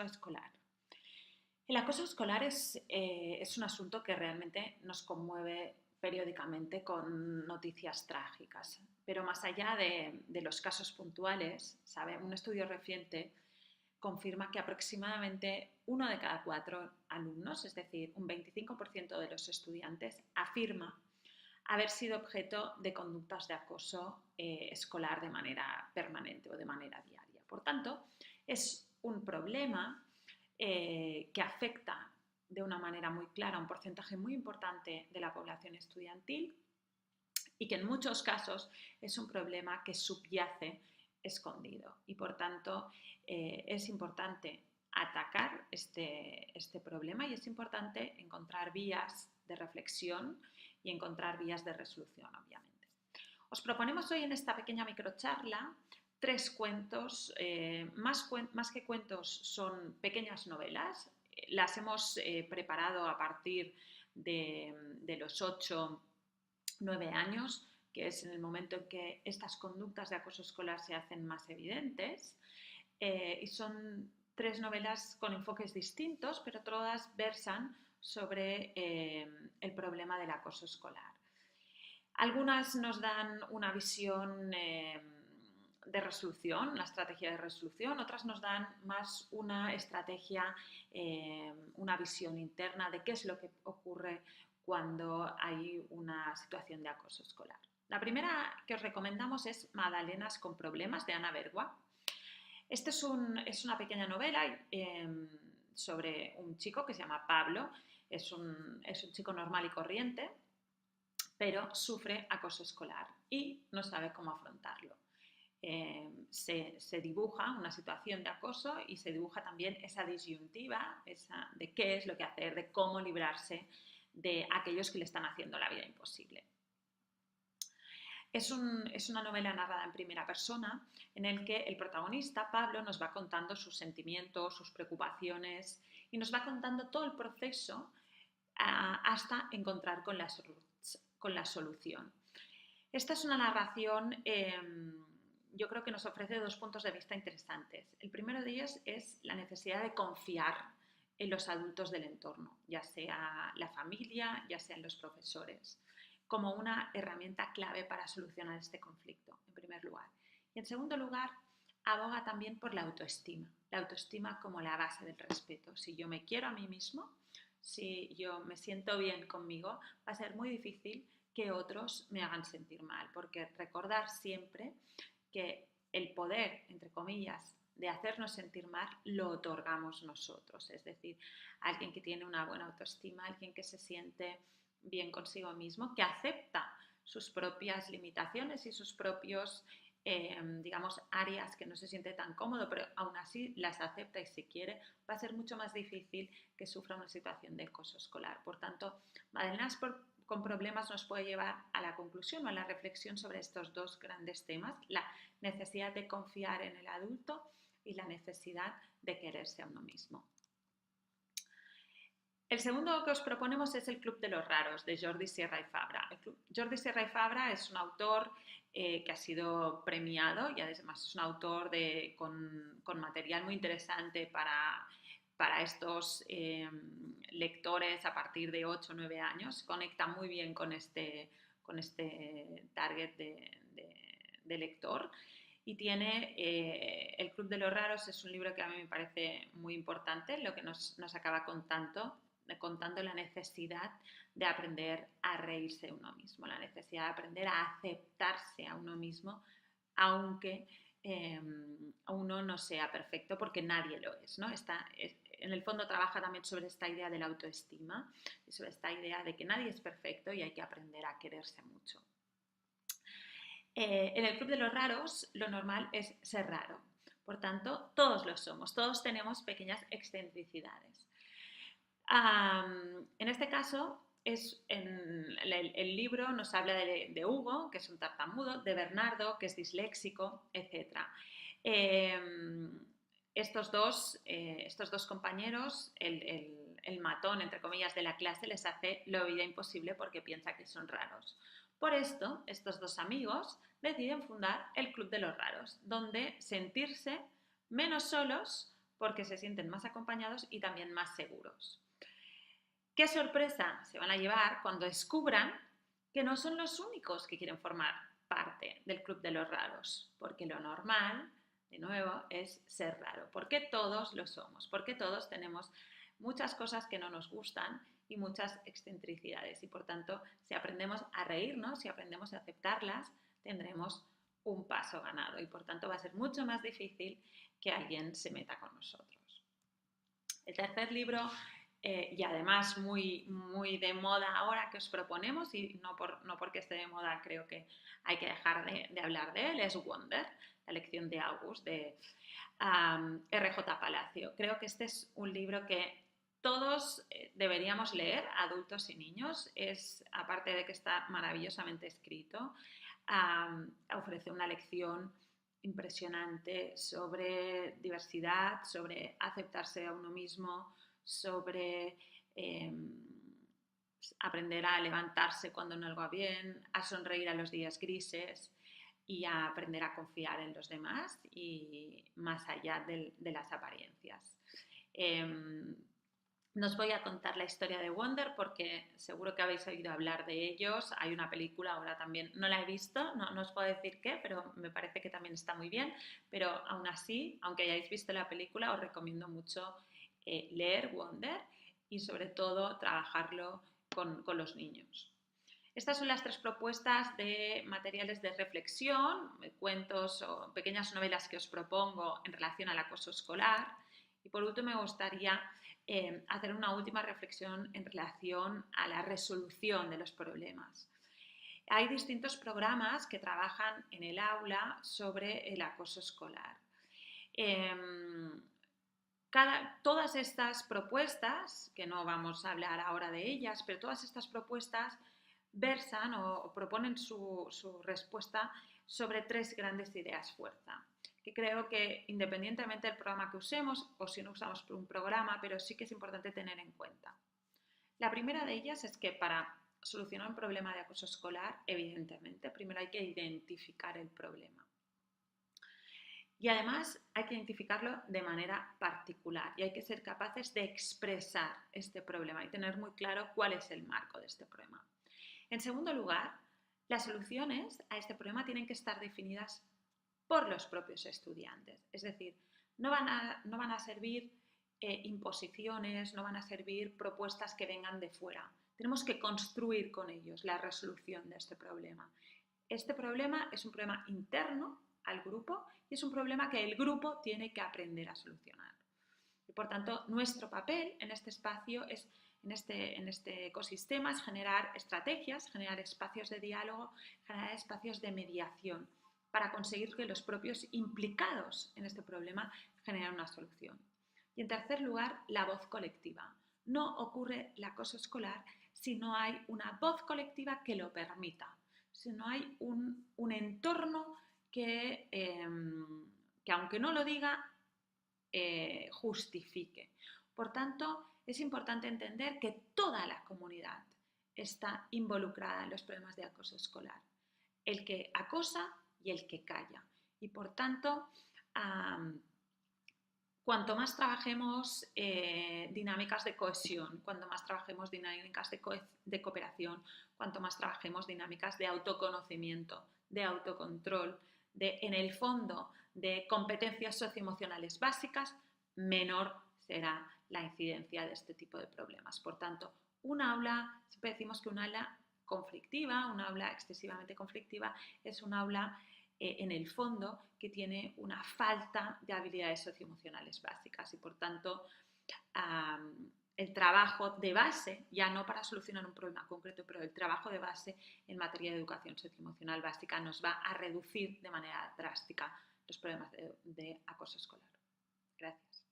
escolar. El acoso escolar es un asunto que realmente nos conmueve periódicamente con noticias trágicas. Pero más allá de los casos puntuales, ¿sabe? Un estudio reciente confirma que aproximadamente uno de cada cuatro alumnos, es decir, un 25% de los estudiantes, afirma haber sido objeto de conductas de acoso escolar de manera permanente o de manera diaria. Por tanto, es un problema que afecta de una manera muy clara a un porcentaje muy importante de la población estudiantil y que en muchos casos es un problema que subyace escondido y por tanto es importante atacar este problema y es importante encontrar vías de reflexión y encontrar vías de resolución, obviamente. Os proponemos hoy en esta pequeña microcharla tres cuentos, más que cuentos son pequeñas novelas, las hemos preparado a partir de los 8-9 años, que es en el momento en que estas conductas de acoso escolar se hacen más evidentes, y son tres novelas con enfoques distintos, pero todas versan sobre el problema del acoso escolar. Algunas nos dan una visión de resolución, una estrategia de resolución, otras nos dan más una estrategia, una visión interna de qué es lo que ocurre cuando hay una situación de acoso escolar. La primera que os recomendamos es Magdalenas con problemas, de Ana Bergua. Esta es una pequeña novela sobre un chico que se llama Pablo, es un chico normal y corriente, pero sufre acoso escolar y no sabe cómo afrontarlo. Se dibuja una situación de acoso y se dibuja también esa disyuntiva de qué es lo que hacer, de cómo librarse de aquellos que le están haciendo la vida imposible. Es una novela narrada en primera persona en el que el protagonista, Pablo, nos va contando sus sentimientos, sus preocupaciones y nos va contando todo el proceso hasta encontrar con la solución. Esta es una narración, yo creo que nos ofrece dos puntos de vista interesantes. El primero de ellos es la necesidad de confiar en los adultos del entorno, ya sea la familia, ya sean los profesores, como una herramienta clave para solucionar este conflicto, en primer lugar. Y en segundo lugar, aboga también por la autoestima como la base del respeto. Si yo me quiero a mí mismo, si yo me siento bien conmigo, va a ser muy difícil que otros me hagan sentir mal, porque recordar siempre que el poder, entre comillas, de hacernos sentir mal lo otorgamos nosotros, es decir, alguien que tiene una buena autoestima, alguien que se siente bien consigo mismo, que acepta sus propias limitaciones y sus propios, digamos, áreas que no se siente tan cómodo, pero aún así las acepta y se quiere, va a ser mucho más difícil que sufra una situación de acoso escolar. Por tanto, Magdalenas con problemas nos puede llevar a la conclusión o a la reflexión sobre estos dos grandes temas, la necesidad de confiar en el adulto y la necesidad de quererse a uno mismo. El segundo que os proponemos es El Club de los Raros, de Jordi Sierra y Fabra. Jordi Sierra y Fabra es un autor que ha sido premiado y además es un autor con material muy interesante para estos lectores a partir de 8 o 9 años. Conecta muy bien con este target de lector. Y tiene El Club de los Raros, es un libro que a mí me parece muy importante, lo que nos acaba contando la necesidad de aprender a reírse de uno mismo, la necesidad de aprender a aceptarse a uno mismo, aunque uno no sea perfecto, porque nadie lo es, ¿no? En el fondo trabaja también sobre esta idea de la autoestima y sobre esta idea de que nadie es perfecto y hay que aprender a quererse mucho. En El Club de los Raros lo normal es ser raro, por tanto todos lo somos, todos tenemos pequeñas excentricidades. En este caso, el libro nos habla de Hugo, que es un tartamudo, de Bernardo, que es disléxico, etc. Estos dos compañeros, el matón, entre comillas, de la clase, les hace la vida imposible porque piensa que son raros. Por esto, estos dos amigos deciden fundar el Club de los Raros, donde sentirse menos solos porque se sienten más acompañados y también más seguros. ¿Qué sorpresa se van a llevar cuando descubran que no son los únicos que quieren formar parte del club de los raros? Porque lo normal, de nuevo, es ser raro. Porque todos lo somos, porque todos tenemos muchas cosas que no nos gustan y muchas excentricidades. Y por tanto, si aprendemos a reírnos, si aprendemos a aceptarlas, tendremos un paso ganado. Y por tanto va a ser mucho más difícil que alguien se meta con nosotros. El tercer libro, y además muy, muy de moda ahora, que os proponemos, y no porque esté de moda creo que hay que dejar de hablar de él, es Wonder, la lección de August, de R.J. Palacio. Creo que este es un libro que todos deberíamos leer, adultos y niños. Es, aparte de que está maravillosamente escrito, ofrece una lección impresionante sobre diversidad, sobre aceptarse a uno mismo, sobre aprender a levantarse cuando no algo va bien, a sonreír a los días grises y a aprender a confiar en los demás y más allá de las apariencias. No os voy a contar la historia de Wonder porque seguro que habéis oído hablar de ellos. Hay una película ahora también, no la he visto, no os puedo decir qué, pero me parece que también está muy bien. Pero aún así, aunque hayáis visto la película, os recomiendo mucho leer Wonder y sobre todo trabajarlo con los niños. Estas son las tres propuestas de materiales de reflexión, cuentos o pequeñas novelas que os propongo en relación al acoso escolar. Y por último me gustaría hacer una última reflexión en relación a la resolución de los problemas. Hay distintos programas que trabajan en el aula sobre el acoso escolar. Todas estas propuestas, que no vamos a hablar ahora de ellas, pero todas estas propuestas versan o proponen su respuesta sobre tres grandes ideas fuerza, que creo que independientemente del programa que usemos o si no usamos un programa, pero sí que es importante tener en cuenta. La primera de ellas es que para solucionar un problema de acoso escolar, evidentemente, primero hay que identificar el problema. Y además hay que identificarlo de manera particular y hay que ser capaces de expresar este problema y tener muy claro cuál es el marco de este problema. En segundo lugar, las soluciones a este problema tienen que estar definidas por los propios estudiantes. Es decir, no van a servir imposiciones, no van a servir propuestas que vengan de fuera. Tenemos que construir con ellos la resolución de este problema. Este problema es un problema interno al grupo y es un problema que el grupo tiene que aprender a solucionar. Y por tanto, nuestro papel en este espacio es en este ecosistema es generar estrategias, generar espacios de diálogo, generar espacios de mediación para conseguir que los propios implicados en este problema generen una solución. Y en tercer lugar, la voz colectiva. No ocurre el acoso escolar si no hay una voz colectiva que lo permita, si no hay un entorno que aunque no lo diga, justifique. Por tanto, es importante entender que toda la comunidad está involucrada en los problemas de acoso escolar. El que acosa y el que calla. Y por tanto, cuanto más trabajemos dinámicas de cohesión, cuanto más trabajemos dinámicas de cooperación, cuanto más trabajemos dinámicas de autoconocimiento, de autocontrol, en el fondo, de competencias socioemocionales básicas, menor será la incidencia de este tipo de problemas. Por tanto, un aula, siempre decimos que un aula conflictiva, un aula excesivamente conflictiva, es un aula en el fondo que tiene una falta de habilidades socioemocionales básicas y por tanto el trabajo de base, ya no para solucionar un problema concreto, pero el trabajo de base en materia de educación socioemocional básica nos va a reducir de manera drástica los problemas de acoso escolar. Gracias.